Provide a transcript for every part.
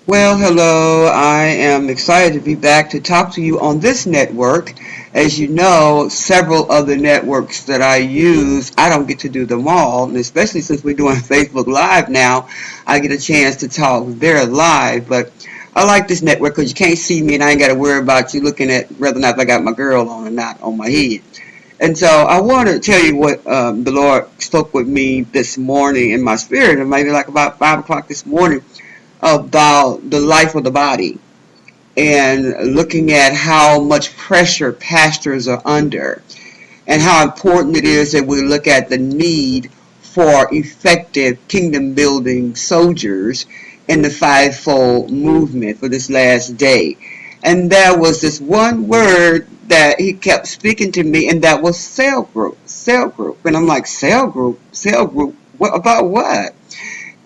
Well, hello. I am excited to be back to talk to you on this network. As you know, several of the networks that I use, I don't get to do them all, and especially since we're doing Facebook Live now, I get a chance to talk there live. But I like this network because you can't see me and I ain't got to worry about you looking at whether or not I got my girl on or not on my head. And so I want to tell you what the Lord spoke with me this morning in my spirit, and maybe like about 5 o'clock this morning, about the life of the body and looking at how much pressure pastors are under and how important it is that we look at the need for effective kingdom building soldiers in the fivefold movement for this last day. And there was this one word that he kept speaking to me, and that was cell group, cell group. And I'm like, cell group, what about what?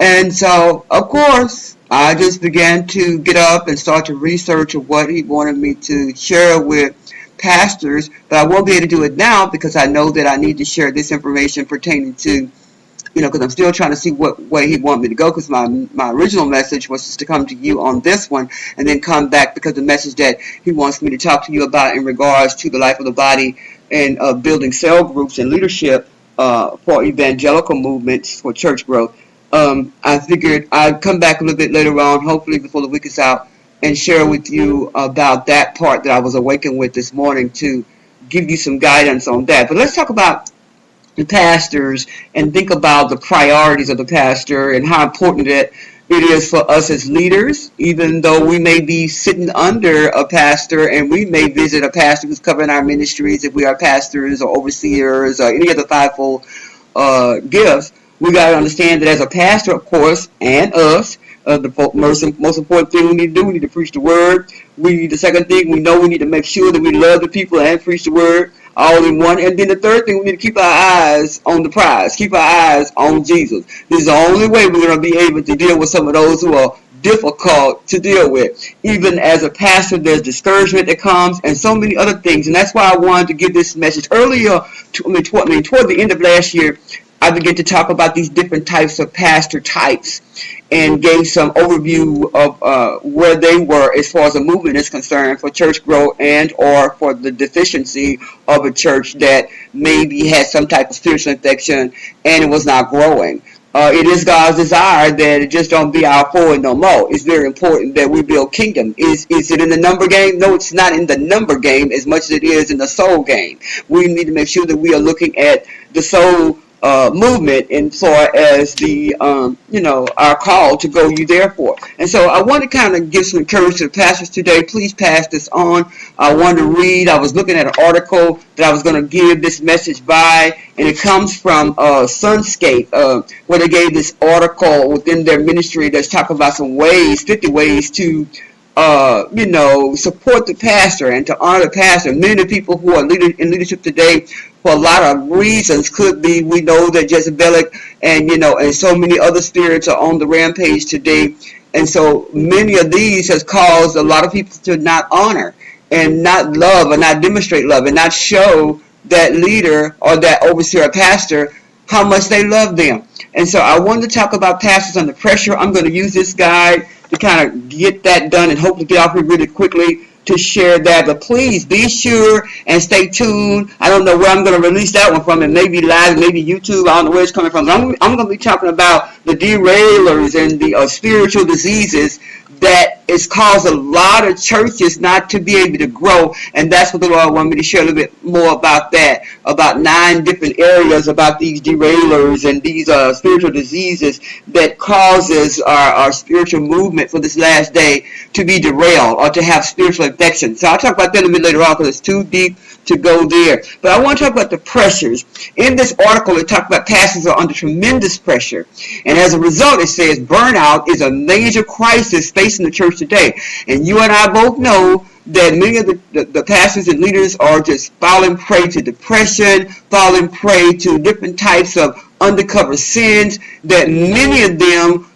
And so, of course, I just began to get up and start to research what he wanted me to share with pastors, but I won't be able to do it now because I know that I need to share this information pertaining to, because I'm still trying to see what way he wanted me to go, because my original message was just to come to you on this one and then come back because the message that he wants me to talk to you about in regards to the life of the body and building cell groups and leadership for evangelical movements for church growth. I figured I'd come back a little bit later on, hopefully before the week is out, and share with you about that part that I was awakened with this morning to give you some guidance on that. But let's talk about the pastors and think about the priorities of the pastor and how important it is for us as leaders, even though we may be sitting under a pastor and we may visit a pastor who's covering our ministries if we are pastors or overseers or any other fivefold gifts. We got to understand that as a pastor, of course, and us, the most important thing we need to do, we need to preach the word. The second thing, we need to make sure that we love the people and preach the word all in one. And then the third thing, we need to keep our eyes on the prize, keep our eyes on Jesus. This is the only way we're going to be able to deal with some of those who are difficult to deal with. Even as a pastor, there's discouragement that comes and so many other things. And that's why I wanted to give this message earlier, toward the end of last year. I began to talk about these different types of pastor types and gave some overview of where they were as far as the movement is concerned for church growth and or for the deficiency of a church that maybe had some type of spiritual infection and it was not growing. It is God's desire that it just don't be our forward no more. It's very important that we build kingdom. Is it in the number game? No, it's not in the number game as much as it is in the soul game. We need to make sure that we are looking at the soul movement and far as the our call to go you therefore. And so I want to kind of give some encouragement to the pastors today. Please pass this on. I was looking at an article that I was going to give this message by, and it comes from Sunscape, where they gave this article within their ministry that's talking about 50 ways to support the pastor and to honor the pastor. Many people who are in leadership today, for a lot of reasons, could be, we know that Jezebelic and so many other spirits are on the rampage today. And so many of these has caused a lot of people to not honor and not love or not demonstrate love and not show that leader or that overseer or pastor how much they love them. And so I wanted to talk about pastors under pressure. I'm going to use this guide to kind of get that done and hopefully get off here really quickly to share that. But please be sure and stay tuned. I don't know where I'm going to release that one from. It may be live, maybe YouTube. I don't know where it's coming from. But I'm going to be talking about the derailers and the spiritual diseases that has caused a lot of churches not to be able to grow. And that's what the Lord wanted me to share a little bit more about that, about 9 different areas about these derailers and these spiritual diseases that causes our spiritual movement for this last day to be derailed or to have spiritual infection. So I'll talk about that a bit later on because it's too deep to go there. But I want to talk about the pressures. In this article, it talks about pastors are under tremendous pressure. And as a result, it says burnout is a major crisis facing the church today. And you and I both know that many of the pastors and leaders are just falling prey to depression, falling prey to different types of undercover sins that many of them,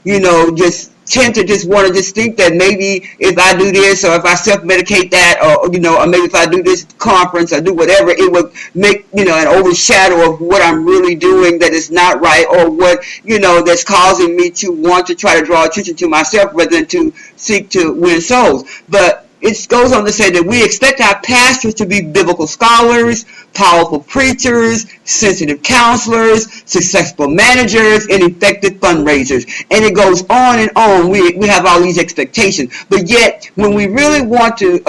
just tend to just want to just think that maybe if I do this, or if I self-medicate that, or or maybe if I do this conference or do whatever, it would make an overshadow of what I'm really doing that is not right, or what that's causing me to want to try to draw attention to myself rather than to seek to win souls. But it goes on to say that we expect our pastors to be biblical scholars, powerful preachers, sensitive counselors, successful managers, and effective fundraisers. And it goes on and on. We have all these expectations. But yet, when we really want to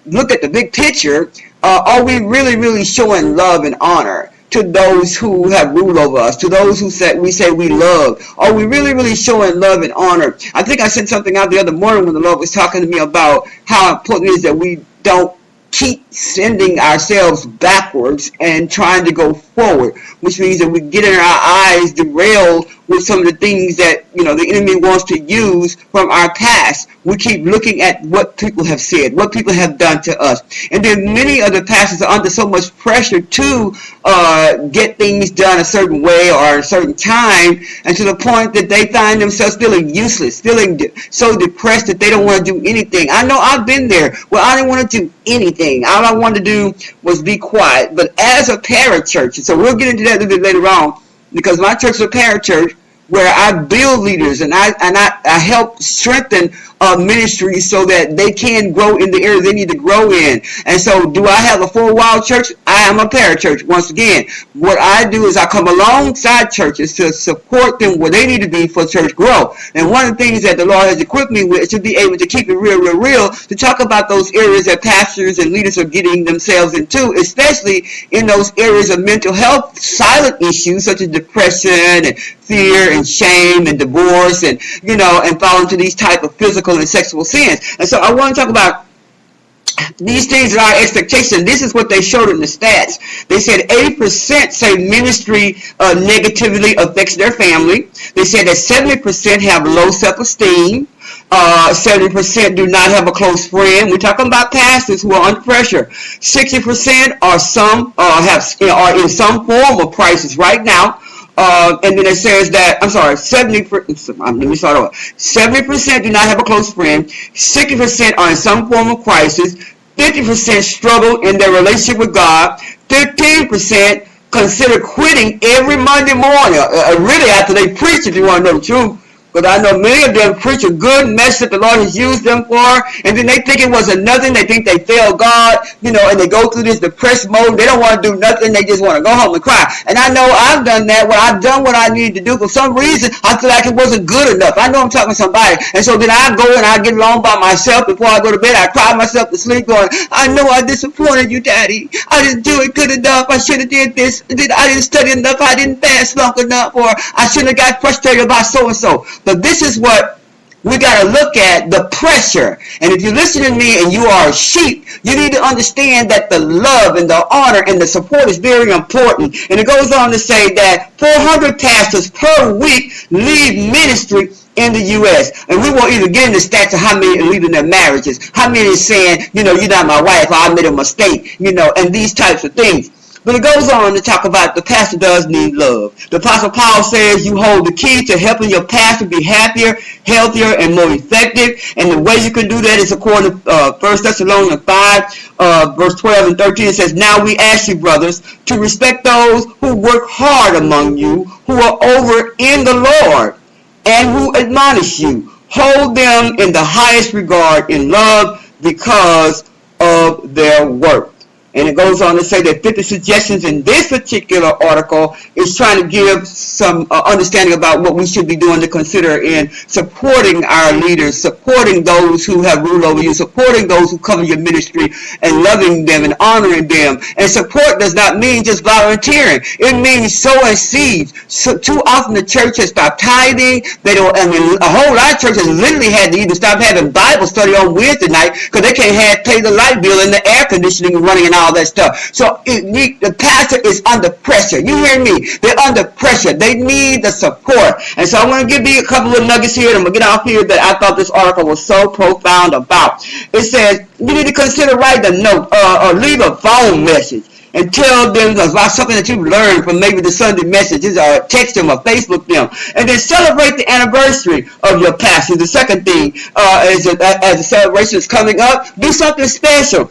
look at the big picture, are we really, really showing love and honor to those who have ruled over us, to those who we say we love? Are we really, really showing love and honor? I think I sent something out the other morning when the Lord was talking to me about how important it is that we don't keep sending ourselves backwards and trying to go forward, which means that we get in our eyes derailed with some of the things that the enemy wants to use from our past. We keep looking at what people have said, what people have done to us, and then many other pastors are under so much pressure to get things done a certain way or at a certain time, and to the point that they find themselves feeling useless, feeling so depressed that they don't want to do anything. I know I've been there. Well, I didn't want to do anything. All I wanted to do was be quiet. But as a parachurch, and so we'll get into that a little bit later on, because my church is a parachurch where I build leaders and I help strengthen ministries so that they can grow in the area they need to grow in. And so, do I have a four-wall church? I am a parachurch. Once again, what I do is I come alongside churches to support them where they need to be for church growth. And one of the things that the Lord has equipped me with is to be able to keep it real, real, real, to talk about those areas that pastors and leaders are getting themselves into, especially in those areas of mental health, silent issues such as depression and fear and shame and divorce and and fall into these type of physical and sexual sins. And so I want to talk about these things are our expectation. This is what they showed in the stats. They said 80% say ministry negatively affects their family. They said that 70% have low self-esteem. 70% do not have a close friend. We're talking about pastors who are under pressure. 60% are in some form of crisis right now. And then it says that, 70% do not have a close friend, 60% are in some form of crisis, 50% struggle in their relationship with God, 15% consider quitting every Monday morning, really after they preach, if you want to know the truth. But I know many of them preach a good message that the Lord has used them for, and then they think it was a nothing. They think they failed God, and they go through this depressed mode. They don't want to do nothing. They just want to go home and cry. And I know I've done that. When I've done what I needed to do, for some reason, I feel like it wasn't good enough. I know I'm talking to somebody. And so then I go and I get along by myself before I go to bed. I cry myself to sleep going, I know I disappointed you, Daddy. I didn't do it good enough. I should have did this. I didn't study enough. I didn't fast long enough. Or I shouldn't have got frustrated about so-and-so. But this is what we got to look at, the pressure. And if you listen to me and you are a sheep, you need to understand that the love and the honor and the support is very important. And it goes on to say that 400 pastors per week leave ministry in the U.S. And we won't even get into stats of how many are leaving their marriages, how many is saying, you're not my wife, or I made a mistake, and these types of things. But it goes on to talk about the pastor does need love. The Apostle Paul says you hold the key to helping your pastor be happier, healthier, and more effective. And the way you can do that is according to 1 Thessalonians 5, verse 12 and 13. It says, now we ask you, brothers, to respect those who work hard among you, who are over in the Lord, and who admonish you. Hold them in the highest regard in love because of their work. And it goes on to say that 50 suggestions in this particular article is trying to give some understanding about what we should be doing to consider in supporting our leaders, supporting those who have ruled over you, supporting those who cover your ministry, and loving them and honoring them. And support does not mean just volunteering. It means sowing seeds. So too often the church has stopped tithing. A whole lot of churches literally had to even stop having Bible study on Wednesday night because they can't pay the light bill and the air conditioning running and all that stuff. So the pastor is under pressure. You hear me? They're under pressure. They need the support. And so I'm going to give you a couple of nuggets here, and I'm going to get off here that I thought this article was so profound about. It says you need to consider writing a note or leave a phone message. and tell them about something that you've learned from maybe the Sunday messages, or text them or Facebook them. And then celebrate the anniversary of your pastor. The second thing is as the celebration is coming up, do something special.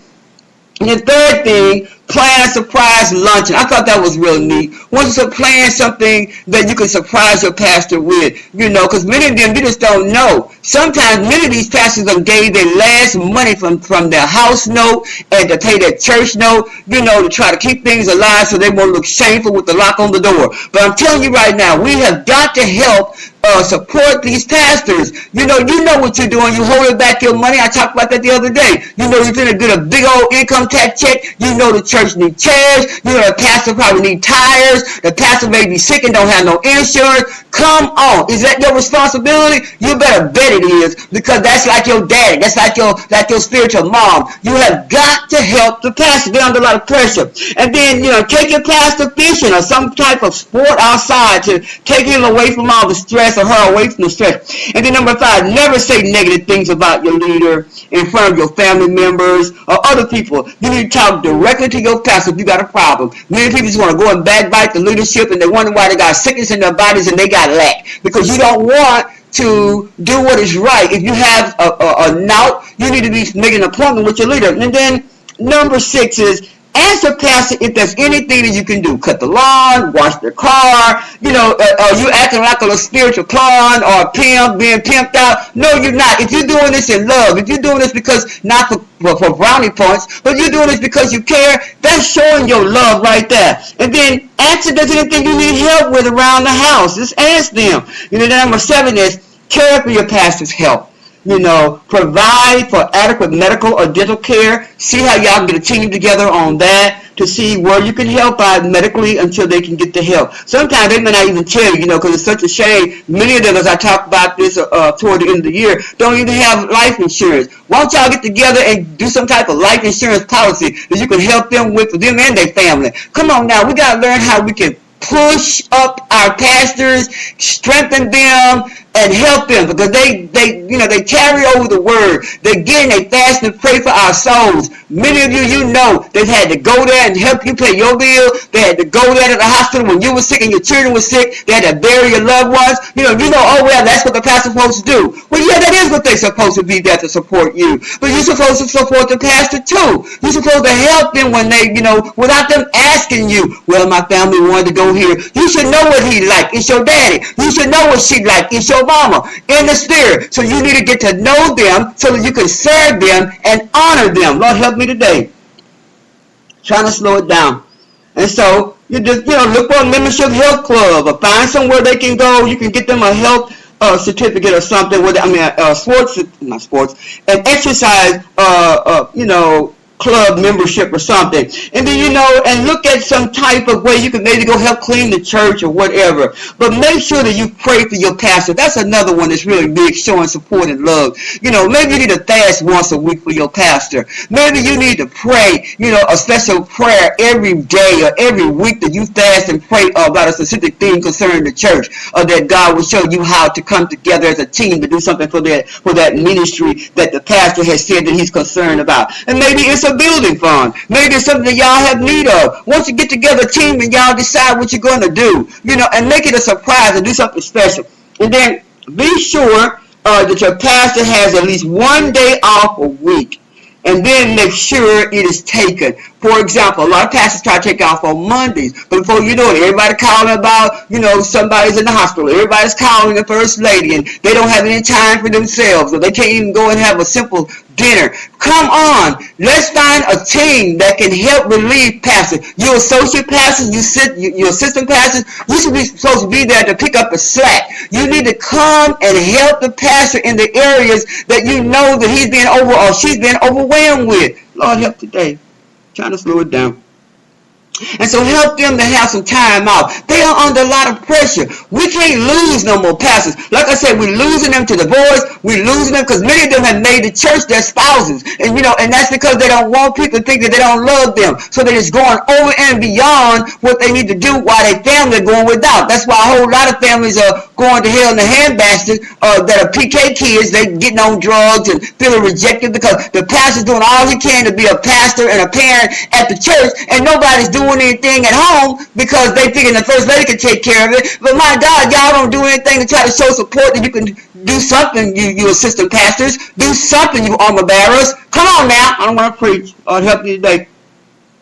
And the third thing, plan a surprise luncheon. I thought that was real neat. Once you plan something that you can surprise your pastor with, because many of them, you just don't know. Sometimes many of these pastors gave their last money from their house note and to pay their church note, to try to keep things alive so they won't look shameful with the lock on the door. But I'm telling you right now, we have got to help support these pastors. You know what you're doing. You holding back your money. I talked about that the other day. You're going to get a big old income tax check. The church need chairs. The pastor probably need tires. The pastor may be sick and don't have no insurance. Come on. Is that your responsibility? You better bet it is, because that's like your daddy. That's like your spiritual mom. You have got to help the pastor. They're under a lot of pressure. And then, take your pastor fishing or some type of sport outside to take him away from all the stress, or her away from the stress. And then number 5, never say negative things about your leader in front of your family members or other people. You need to talk directly to your pastor if you got a problem. Many people just want to go and backbite the leadership, and they wonder why they got sickness in their bodies and they got lack, because you don't want to do what is right. If you have a knout, you need to be making an appointment with your leader. And then number 6 is, ask the pastor if there's anything that you can do. Cut the lawn, wash the car, are you acting like a spiritual clown or a pimp, being pimped out? No, you're not. If you're doing this in love, if you're doing this because, not for brownie points, but you're doing this because you care, that's showing your love right there. And then ask if there's anything you need help with around the house. Just ask them. Number 7 is, care for your pastor's health. Provide for adequate medical or dental care. See how y'all get a team together on that to see where you can help out medically until they can get the help. Sometimes they may not even tell you, because it's such a shame. Many of them, as I talked about this toward the end of the year, don't even have life insurance. Why don't y'all get together and do some type of life insurance policy that you can help them with, for them and their family? Come on now, we got to learn how we can push up our pastors, strengthen them, and help them, because they carry over the word. They fast and pray for our souls. Many of you, they've had to go there and help you pay your bill. They had to go there to the hospital when you were sick and your children were sick. They had to bury your loved ones. Oh well, that's what the pastor's supposed to do. Well, yeah, that is what they're supposed to be there to support you. But you're supposed to support the pastor too. You're supposed to help them when they, without them asking you, well, my family wanted to go here. You should know what he like. It's your daddy. You should know what she like. It's your mama in the spirit. So you need to get to know them so that you can serve them and honor them. Lord, help me today. Trying to slow it down. And so you just, look for a membership health club, or find somewhere they can go. You can get them a health certificate or something. An exercise, club membership or something. And then, and look at some type of way you can maybe go help clean the church or whatever. But make sure that you pray for your pastor. That's another one that's really big, showing support and love. Maybe you need to fast once a week for your pastor. Maybe you need to pray, a special prayer every day or every week that you fast and pray about a specific thing concerning the church, or that God will show you how to come together as a team to do something for that ministry that the pastor has said that he's concerned about. And maybe it's a building fund. Maybe it's something that y'all have need of. Once you get together a team and y'all decide what you're going to do, and make it a surprise and do something special. And then be sure that your pastor has at least one day off a week. And then make sure it is taken. For example, a lot of pastors try to take off on Mondays, but before you know it, everybody calling about, somebody's in the hospital. Everybody's calling the first lady, and they don't have any time for themselves, or they can't even go and have a simple dinner. Come on, let's find a team that can help relieve pastors. You associate pastors, you assistant pastors, you should be supposed to be there to pick up the slack. You need to come and help the pastor in the areas that you know that he's been over or she's been overwhelmed with. Lord, help today. Trying to slow it down. And so help them to have some time out. They are under a lot of pressure. We can't lose no more pastors. Like I said, we're losing them to divorce. We're losing them because many of them have made the church their spouses. And and that's because they don't want people to think that they don't love them. So they're just going over and beyond what they need to do while their family are going without. That's why a whole lot of families are going to hell in the handbasket that are PK kids. They getting on drugs and feeling rejected because the pastor's doing all he can to be a pastor and a parent at the church, and nobody's doing anything at home because they figure the first lady can take care of it. But my God, y'all don't do anything to try to show support that you can do something, you assistant pastors. Do something, you armor bearers. Come on now. I don't want to preach. I'll help you today.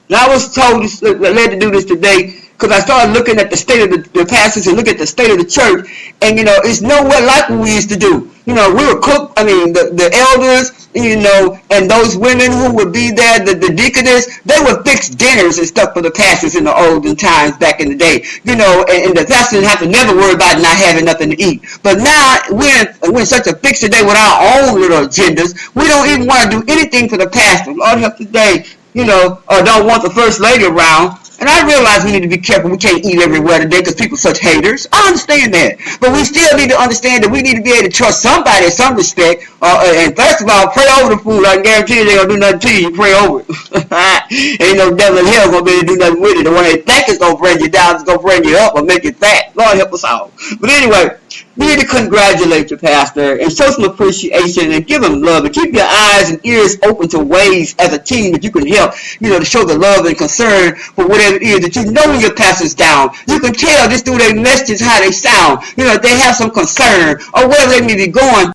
And I was told, led to do this today, because I started looking at the state of the pastors and look at the state of the church, and it's nowhere like what we used to do. We were cook. I mean, the elders, and those women who would be there, the deaconess, they would fix dinners and stuff for the pastors in the olden times back in the day. And the pastor didn't have to never worry about not having nothing to eat. But now we're in such a fixed day with our own little agendas. We don't even want to do anything for the pastor. Lord help today. Or don't want the first lady around. And I realize we need to be careful. We can't eat everywhere today because people are such haters. I understand that. But we still need to understand that we need to be able to trust somebody in some respect. And first of all, pray over the food. I can guarantee you they ain't going to do nothing to you. You pray over it. Ain't no devil in hell going to be able to do nothing with it. The one they think is going to bring you down is going to bring you up or make you fat. Lord help us all. But anyway, you need to congratulate your pastor and show some appreciation and give him love and keep your eyes and ears open to ways as a team that you can help, to show the love and concern for whatever it is that when your pastor's down. You can tell just through their messages how they sound. If they have some concern or wherever they may be going.